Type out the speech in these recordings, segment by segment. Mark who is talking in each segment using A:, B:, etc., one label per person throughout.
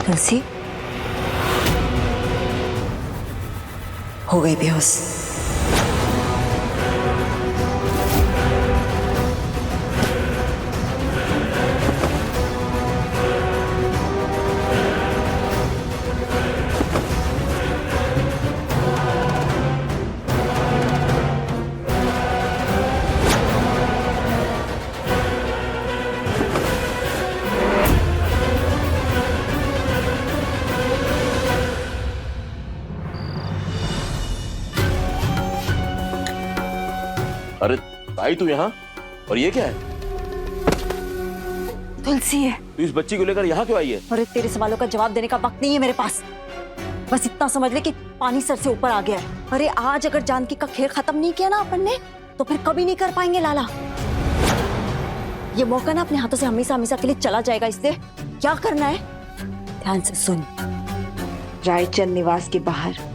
A: तुलसी हो गई बेहोश।
B: अरे आई तू यहाँ, और ये क्या है?
A: तुलसी है।
B: तू इस बच्ची को लेकर यहाँ क्यों आई है?
A: अरे तेरे सवालों का जवाब देने का वक्त नहीं है मेरे पास। बस इतना समझ ले कि पानी सर से ऊपर आ गया है। अरे आज अगर जानकी का खेल खत्म नहीं किया ना अपन ने, तो फिर कभी नहीं कर पाएंगे लाला। ये मौका ना अपने हाथों से हमेशा हमेशा के लिए चला जाएगा। इससे क्या करना है ध्यान से सुन। रायचंद निवास के बाहर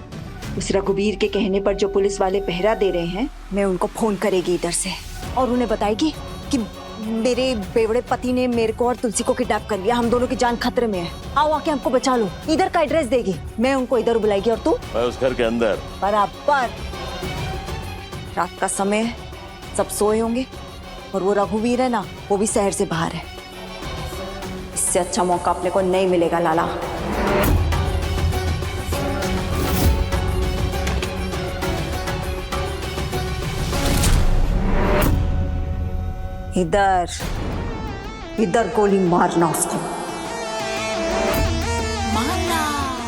A: उस रघुवीर के कहने पर जो पुलिस वाले पहरा दे रहे हैं, मैं उनको फोन करेगी इधर से और उन्हें बताएगी कि मेरे बेवड़े पति ने मेरे को और तुलसी को किडनैप कर लिया, हम दोनों की जान खतरे में है, आओ आके हमको बचा लो। इधर का एड्रेस देगी, मैं उनको इधर बुलाएगी और तू
B: मैं उस घर के अंदर।
A: बराबर। रात का समय है, सब सोए होंगे और वो रघुवीर है ना, वो भी शहर से बाहर है। इससे अच्छा मौका अपने को नहीं मिलेगा लाला। इधर इधर गोली मारना उसको,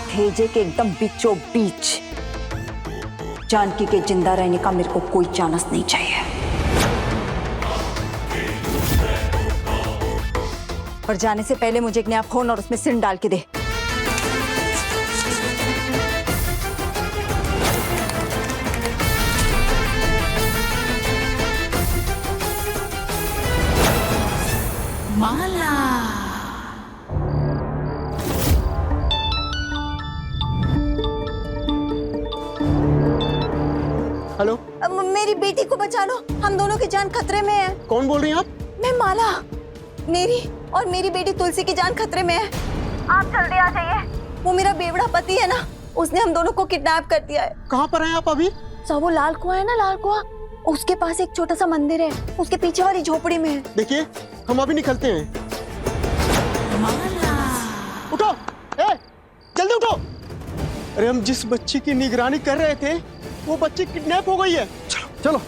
A: भेजे के एकदम बीचों बीच। जानकी के जिंदा रहने का मेरे को कोई चांस नहीं चाहिए। पर जाने से पहले मुझे एक नया फोन और उसमें सिम डाल के दे।
C: हेलो,
A: मेरी बेटी को बचा लो, हम दोनों की जान खतरे में है।
C: कौन बोल रही हैं आप?
A: मैं माला, मेरी और मेरी बेटी तुलसी की जान खतरे में है। आप जल्दी आ जाइए। वो मेरा बेवड़ा पति है ना, उसने हम दोनों को किडनैप कर दिया है।
C: कहाँ पर हैं आप अभी?
A: सब वो लाल कुआं है ना, लाल कुआं, उसके पास एक छोटा सा मंदिर है, उसके पीछे वाली झोपड़ी में है।
C: देखिए, हम अभी निकलते हैं। उठो, जल्दी उठो। अरे हम जिस बच्ची की निगरानी कर रहे थे, वो बच्ची किडनैप हो गई है। चलो चलो।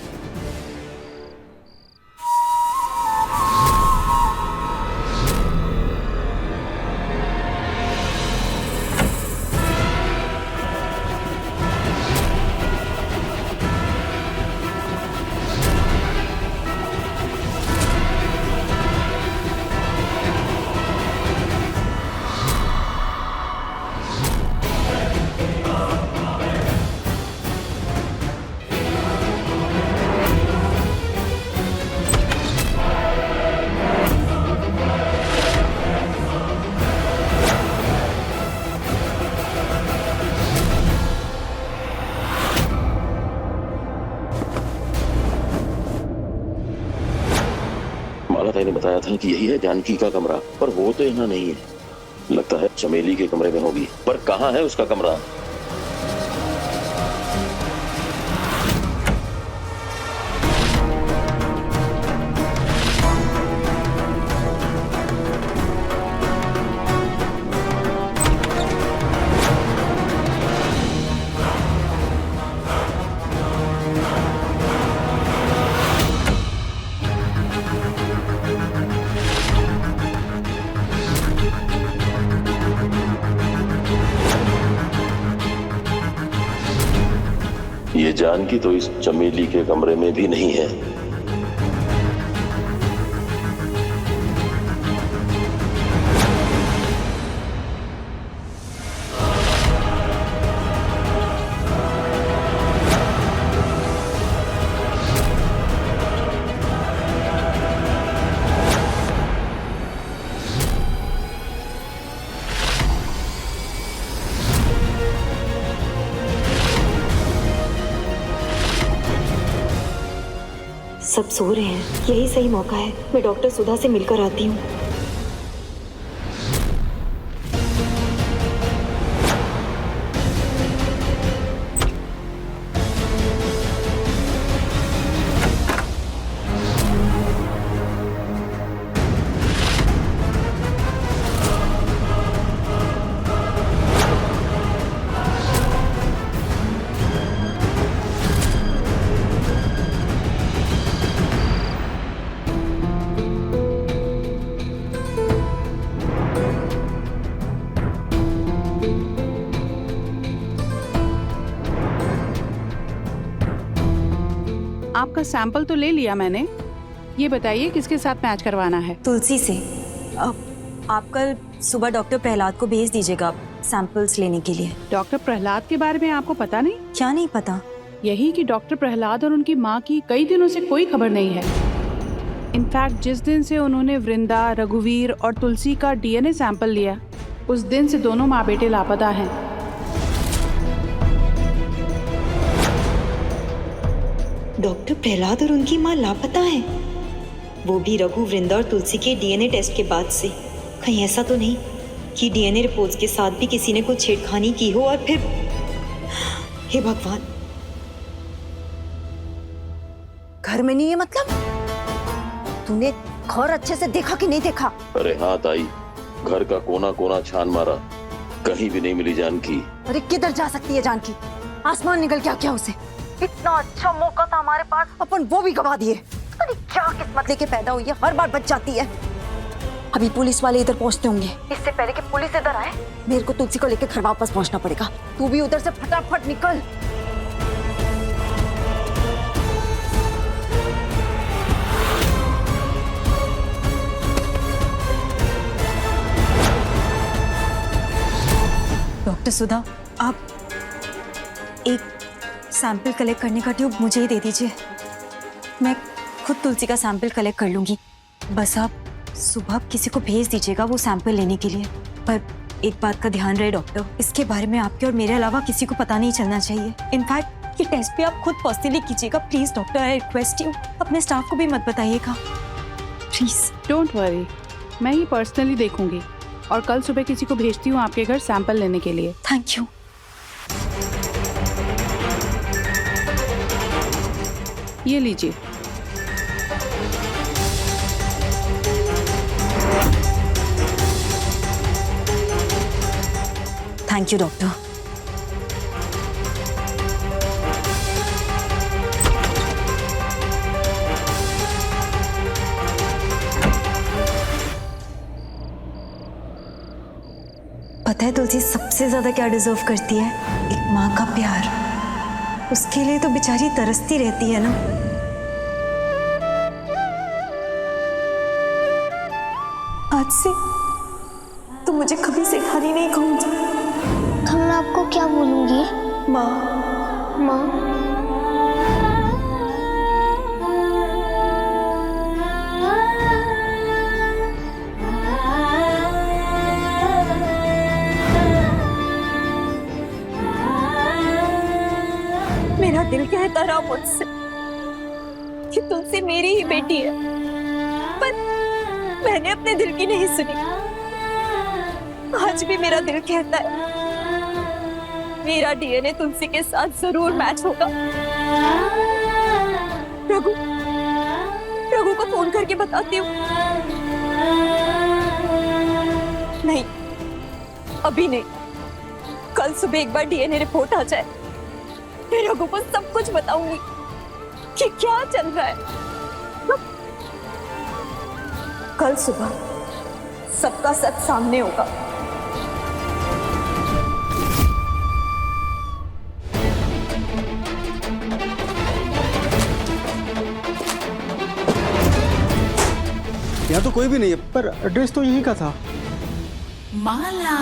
B: माला ने बताया था कि यही है जानकी का कमरा, पर वो तो यहाँ नहीं है। लगता है चमेली के कमरे में होगी, पर कहाँ है उसका कमरा? ये जानकी तो इस चमेली के कमरे में भी नहीं है।
D: सब सो रहे हैं, यही सही मौका है। मैं डॉक्टर सुधा से मिलकर आती हूँ।
E: आपका सैंपल तो ले लिया मैंने, ये बताइए किसके साथ मैच करवाना है?
A: तुलसी से। आप कल सुबह डॉक्टर प्रहलाद को भेज दीजिएगा सैंपल्स लेने के लिए।
E: डॉक्टर प्रहलाद के बारे में आपको पता नहीं?
A: क्या नहीं पता?
E: यही कि डॉक्टर प्रहलाद और उनकी माँ की कई दिनों से कोई खबर नहीं है। इनफैक्ट जिस दिन से उन्होंने वृंदा, रघुवीर और तुलसी का DNA सैंपल लिया, उस दिन से दोनों माँ बेटे लापता हैं।
D: डॉक्टर प्रहलाद और उनकी माँ लापता हैं, वो भी रघु, वृंदा और तुलसी के DNA टेस्ट के बाद से। कहीं ऐसा तो नहीं कि DNA रिपोर्ट्स के साथ भी किसी ने कुछ छेड़खानी की हो और फिर, हे भगवान।
A: घर में नहीं है मतलब? तूने घर अच्छे से देखा कि नहीं देखा?
B: अरे हाँ ताई, घर का कोना कोना छान मारा, कहीं भी नहीं मिली जानकी।
A: अरे किधर जा सकती है जानकी? आसमान निकल के आ गया उसे। इतना अच्छा मौका था हमारे पास, अपन वो भी गवा दिए। अरे क्या किस्मत लेके पैदा हुई है, हर बार बच जाती है। अभी पुलिस वाले इधर पहुंचते होंगे, इससे पहले कि पुलिस इधर आए मेरे को तुलसी को लेकर घर वापस पहुंचना पड़ेगा। तू भी उधर से फटाफट निकल। डॉक्टर सुधा, आप एक सैंपल कलेक्ट करने का ट्यूब मुझे ही दे दीजिए। मैं खुद तुलसी का सैंपल कलेक्ट कर लूंगी। बस आप सुबह किसी को भेज दीजिएगा वो सैंपल लेने के लिए। पर एक बात का ध्यान रहे डॉक्टर, इसके बारे में आपके और मेरे अलावा किसी को पता नहीं चलना चाहिए। इनफैक्ट ये टेस्ट भी आप खुद पर्सनली कीजिएगा please doctor, I request you. अपने स्टाफ को भी मत बताइएगा प्लीज।
E: डोंट वरी, मैं ये पर्सनली देखूंगी और कल सुबह किसी को भेजती हूँ आपके घर सैंपल लेने के लिए।
A: Thank you.
E: ये लीजिए।
A: Thank you doctor. पता है तुलसी सबसे ज्यादा क्या डिजर्व करती है? एक माँ का प्यार। उसके लिए तो बेचारी तरसती रहती है ना। आज से तो मुझे कभी से खाली नहीं कहूंगी।
F: तो मैं आपको क्या बोलूंगी?
A: माँ।
F: माँ।
A: मेरा दिल कहता रहा मुझसे कि तुलसी मेरी ही बेटी है, पर मैंने अपने दिल की नहीं सुनी। आज भी मेरा दिल कहता है मेरा DNA तुलसी के साथ जरूर मैच होगा। रघु को फोन करके बताती हूँ। नहीं, अभी नहीं, कल सुबह एक बार DNA रिपोर्ट आ जाए फिर रघु को सब कुछ बताऊंगी कि क्या चल रहा है। कल सुबह सबका सच सामने होगा।
C: यहाँ तो कोई भी नहीं है, पर एड्रेस तो यहीं का था।
E: माला।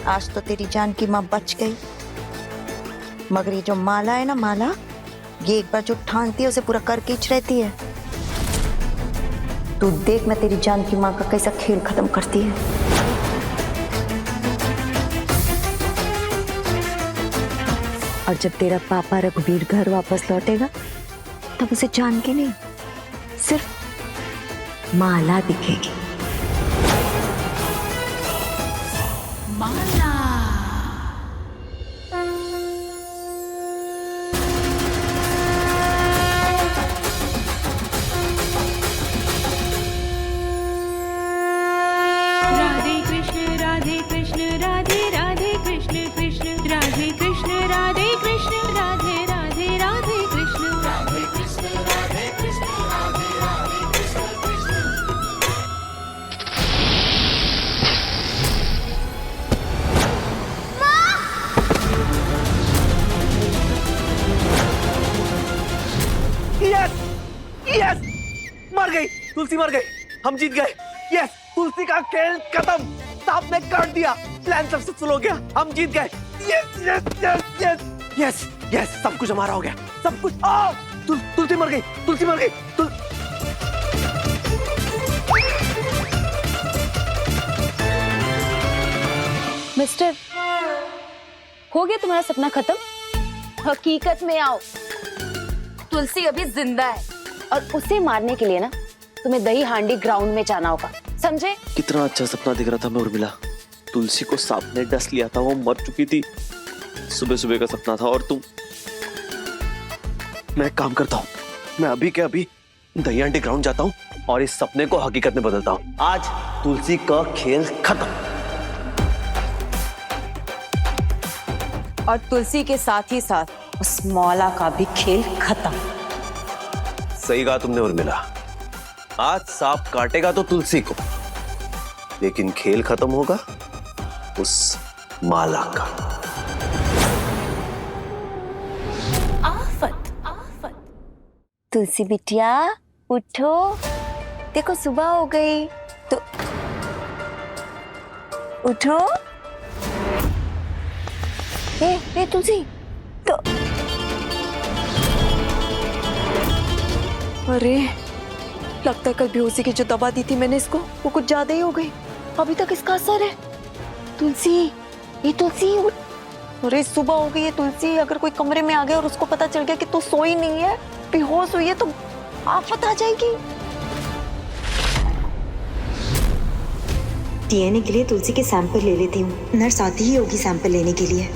G: आज तो तेरी जान की माँ बच गई, मगर ये जो माला है ना, माला, ये एक बार जो ठानती है उसे पूरा करके ही रहती है। तू देख मैं तेरी जान की माँ का कैसा खेल खत्म करती है। और जब तेरा पापा रघुवीर घर वापस लौटेगा तब उसे जान के नहीं, सिर्फ माला दिखेगी।
E: माला।
H: राधे कृष्ण राधे कृष्ण राधे राधे कृष्ण कृष्ण राधे कृष्ण राधे कृष्ण राधे राधे राधे
I: यस, मर गई तुलसी, मर गई, हम जीत गए। यस, तुलसी का खेल खत्म, सांप ने काट दिया, प्लान सक्सेसफुल हो गया, हम जीत गए। Yes yes yes yes yes yes, सब कुछ हमारा हो गया, सब कुछ। तुलसी मर गई, तुलसी मर गई।
A: मिस्टर, हो गया तुम्हारा सपना खत्म? हकीकत में आओ, तुलसी अभी जिंदा है और उसे मारने के लिए ना तुम्हें दही हांडी ग्राउंड में जाना होगा, समझे?
I: कितना अच्छा सपना दिख रहा था मैं उर्मिला, तुलसी को सांप ने डस लिया था, वो मर चुकी थी, सुबह सुबह का सपना था। और तुम, मैं एक काम करता हूँ, मैं अभी के अभी दही हांडी ग्राउंड जाता हूँ और इस सपने को हकीकत में बदलता हूँ। आज तुलसी का खेल खत्म।
A: और तुलसी के साथ ही साथ उस मौला का भी खेल खत्म।
I: सही कहा तुमने उर्मिला, आज सांप काटेगा तो तुलसी को, लेकिन खेल खत्म होगा उस माला का।
A: आफत, आफत। तुलसी बिटिया उठो, देखो सुबह हो गई, तो उठो। ए तुलसी, तो अरे लगता है कल बेहोशी की जो दवा दी थी मैंने इसको, वो कुछ ज्यादा ही हो गई, अभी तक इसका असर है। तुलसी, ये तुलसी उठ। अरे सुबह हो गई है तुलसी, अगर कोई कमरे में आ गया और उसको पता चल गया कि तू सोई नहीं है, बेहोश हुई है, तो आफत आ जाएगी।
D: डीएनए के लिए तुलसी के सैंपल ले लेती हूँ, नर्स आती ही होगी सैंपल लेने के लिए।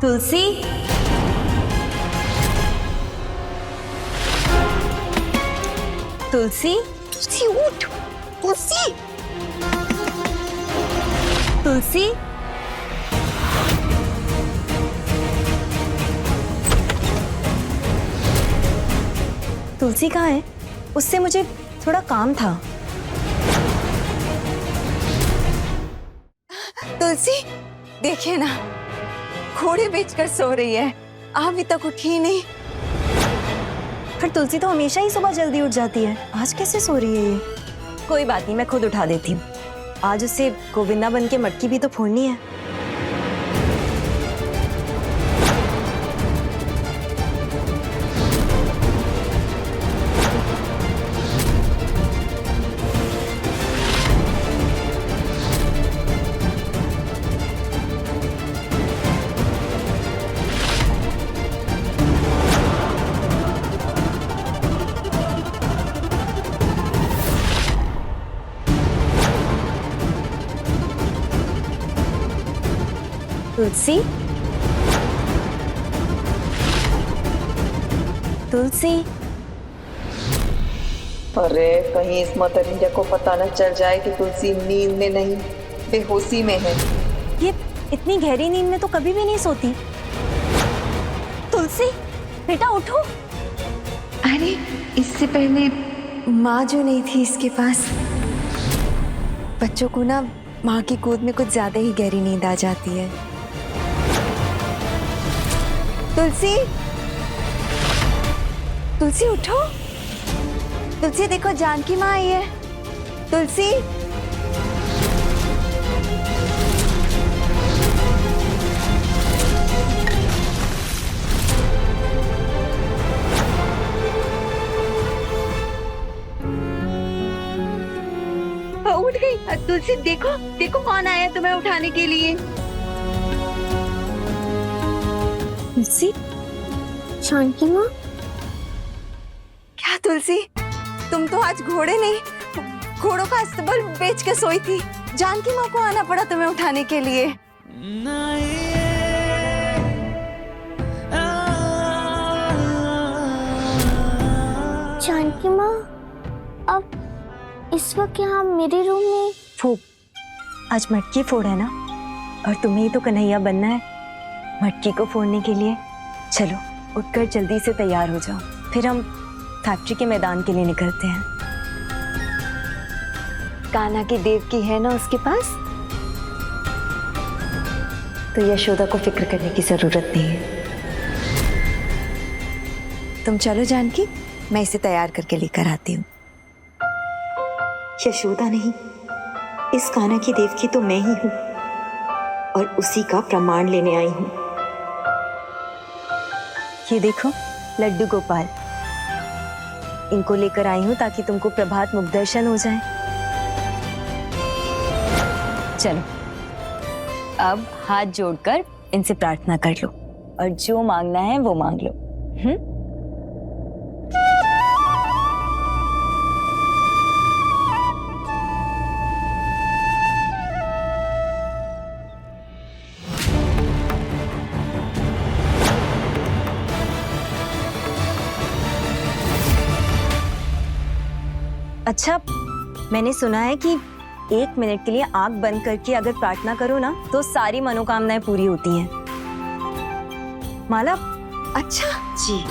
A: तुलसी, तुलसी, तुलसी उठ, तुलसी, तुलसी, तुलसी कहाँ है? उससे मुझे थोड़ा काम था। तुलसी देखिए ना, घोड़े बेचकर सो रही है, अभी तक उठी ही नहीं। पर तुलसी तो हमेशा ही सुबह जल्दी उठ जाती है, आज कैसे सो रही है ये? कोई बात नहीं, मैं खुद उठा देती हूँ। आज उसे गोविंदा बन के मटकी भी तो फोड़नी है। तुलसी, तुलसी,
J: अरे कहीं इस मतरिंजा को पता न चल जाए कि तुलसी नींद में नहीं, बेहोशी में है।
A: ये इतनी गहरी नींद में तो कभी भी नहीं सोती। तुलसी बेटा उठो।
J: अरे इससे पहले
A: माँ जो नहीं थी इसके पास, बच्चों को ना माँ की गोद में कुछ ज्यादा ही गहरी नींद आ जाती है। तुलसी, तुलसी उठो, तुलसी देखो जानकी माँ आई है। तुलसी, उठ गई। तुलसी देखो, देखो कौन आया तुम्हें उठाने के लिए। तुलसी,
F: जानकी माँ,
A: क्या तुलसी, तुम तो आज घोड़े नहीं, घोड़ों का अस्तबल बेच के सोई थी। जानकी माँ को आना पड़ा तुम्हें उठाने के लिए।
F: जानकी माँ, अब इस वक्त यहाँ मेरे रूम में।
A: फूक, आज मटकी फोड़ है ना, और तुम्हें ही तो कन्हैया बनना है मटकी को फोड़ने के लिए। चलो उठकर जल्दी से तैयार हो जाओ, फिर हम फैक्ट्री के मैदान के लिए निकलते हैं। कान्हा की देव की है ना उसके पास, तो यशोदा को फिक्र करने की जरूरत नहीं है। तुम चलो जानकी, मैं इसे तैयार करके लेकर आती हूँ।
D: यशोदा नहीं, इस कान्हा की देव की तो मैं ही हूँ और उसी का प्रमाण लेने आई हूँ।
A: ये देखो लड्डू गोपाल, इनको लेकर आई हूँ ताकि तुमको प्रभात मुख दर्शन हो जाए। चलो अब हाथ जोड़कर इनसे प्रार्थना कर लो और जो मांगना है वो मांग लो। अच्छा, मैंने सुना है कि 1 मिनट के लिए आंख बंद करके अगर प्रार्थना करो ना तो सारी मनोकामनाएं पूरी होती हैं। माला, अच्छा
D: जी।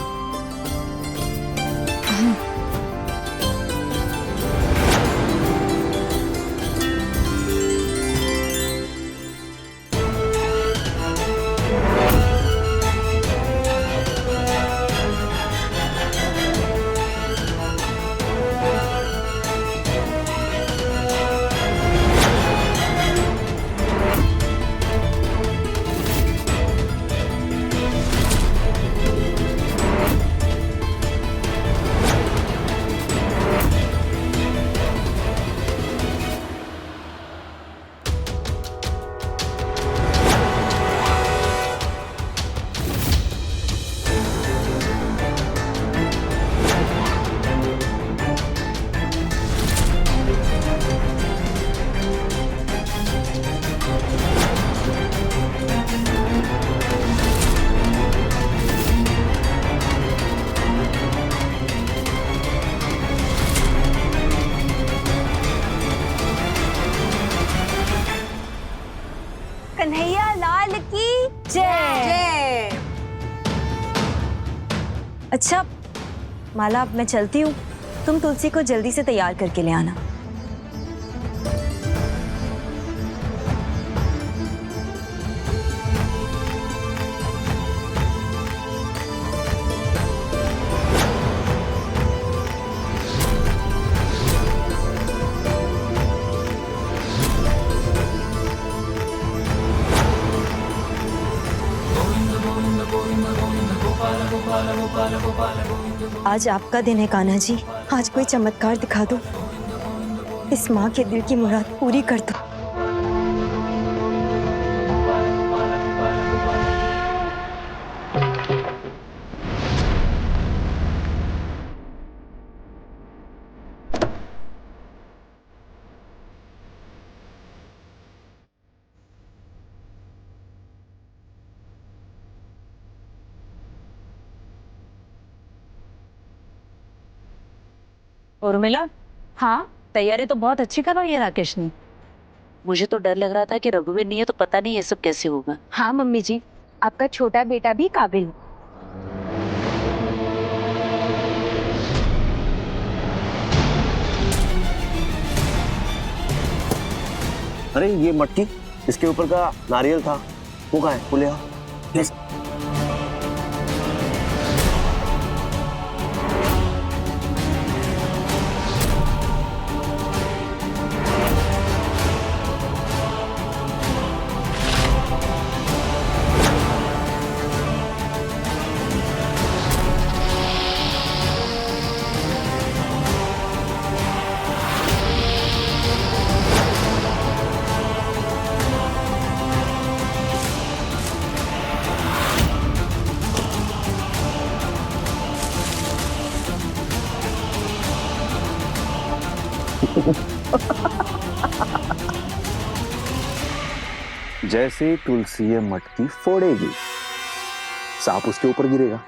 A: कन्हैया लाल की जय। अच्छा माला, अब मैं चलती हूँ, तुम तुलसी को जल्दी से तैयार करके ले आना। आज आपका दिन है कान्हा जी, आज कोई चमत्कार दिखा दो, इस माँ के दिल की मुराद पूरी कर दो।
K: उर्मिला,
E: हाँ
K: तैयारी तो बहुत अच्छी करवाई है राकेश ने। मुझे तो डर लग रहा था कि रघुवीर नहीं है तो पता नहीं ये सब कैसे होगा।
A: हाँ मम्मी जी, आपका छोटा बेटा भी काबिल है।
I: अरे ये मटकी, इसके ऊपर का नारियल था, वो कहाँ है? वो ले आओ। यस।
C: जैसे तुलसी ये मटकी फोड़ेगी, सांप उसके ऊपर गिरेगा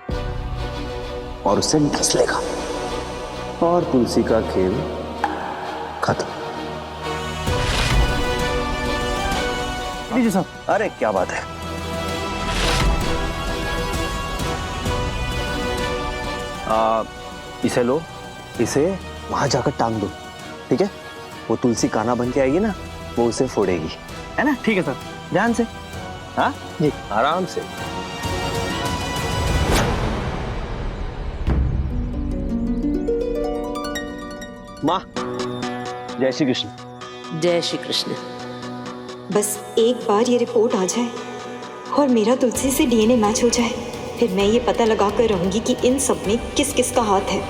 C: और उसे डस लेगा और तुलसी का खेल खत्म। लीजिए साहब। अरे क्या बात है। इसे लो, इसे वहां जाकर टांग दो, ठीक है? वो तुलसी काना बन के आएगी ना, वो उसे फोड़ेगी, है ना?
I: ठीक है सर।
C: ध्यान से, हाँ जी, आराम से। माँ, जय श्री कृष्ण।
K: जय श्री कृष्ण।
D: बस एक बार ये रिपोर्ट आ जाए और मेरा तुलसी से डीएनए मैच हो जाए, फिर मैं ये पता लगा कर रहूंगी कि इन सब में किस किस का हाथ है।